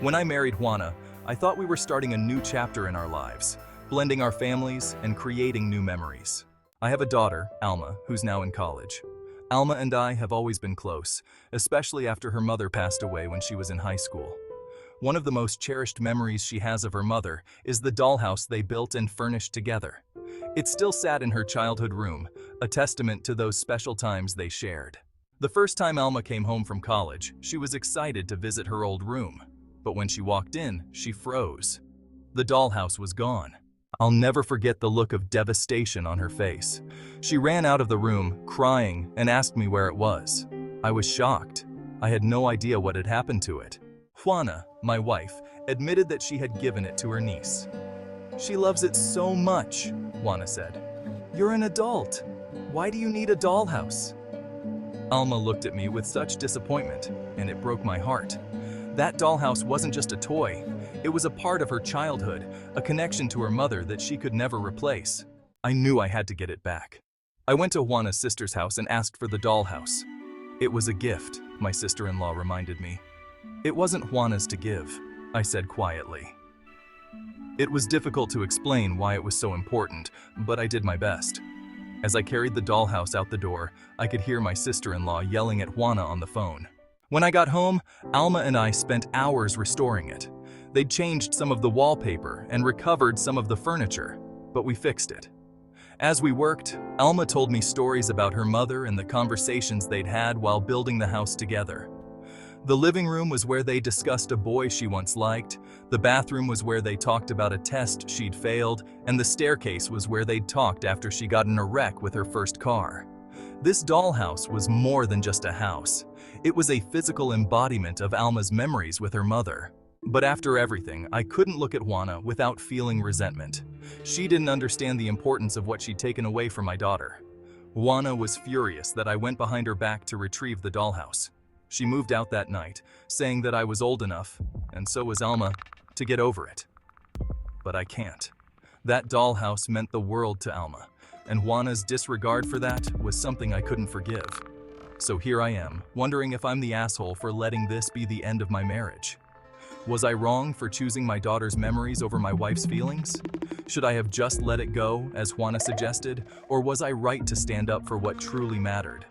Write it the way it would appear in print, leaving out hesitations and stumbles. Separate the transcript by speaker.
Speaker 1: When I married Juana, I thought we were starting a new chapter in our lives, blending our families and creating new memories. I have a daughter, Alma, who's now in college. Alma and I have always been close, especially after her mother passed away when she was in high school. One of the most cherished memories she has of her mother is the dollhouse they built and furnished together. It still sat in her childhood room, a testament to those special times they shared. The first time Alma came home from college, she was excited to visit her old room. But when she walked in, she froze. The dollhouse was gone. I'll never forget the look of devastation on her face. She ran out of the room, crying, and asked me where it was. I was shocked. I had no idea what had happened to it. Juana, my wife, admitted that she had given it to her niece. "She loves it so much," Juana said. "You're an adult. Why do you need a dollhouse?" Alma looked at me with such disappointment, and it broke my heart. That dollhouse wasn't just a toy. It was a part of her childhood, a connection to her mother that she could never replace. I knew I had to get it back. I went to Juana's sister's house and asked for the dollhouse. "It was a gift," my sister-in-law reminded me. "It wasn't Juana's to give," I said quietly. It was difficult to explain why it was so important, but I did my best. As I carried the dollhouse out the door, I could hear my sister-in-law yelling at Juana on the phone. When I got home, Alma and I spent hours restoring it. They'd changed some of the wallpaper and recovered some of the furniture, but we fixed it. As we worked, Alma told me stories about her mother and the conversations they'd had while building the house together. The living room was where they discussed a boy she once liked, the bathroom was where they talked about a test she'd failed, and the staircase was where they'd talked after she got in a wreck with her first car. This dollhouse was more than just a house. It was a physical embodiment of Alma's memories with her mother. But after everything, I couldn't look at Juana without feeling resentment. She didn't understand the importance of what she'd taken away from my daughter. Juana was furious that I went behind her back to retrieve the dollhouse. She moved out that night, saying that I was old enough, and so was Alma, to get over it. But I can't. That dollhouse meant the world to Alma, and Juana's disregard for that was something I couldn't forgive. So here I am, wondering if I'm the asshole for letting this be the end of my marriage. Was I wrong for choosing my daughter's memories over my wife's feelings? Should I have just let it go, as Juana suggested, or was I right to stand up for what truly mattered?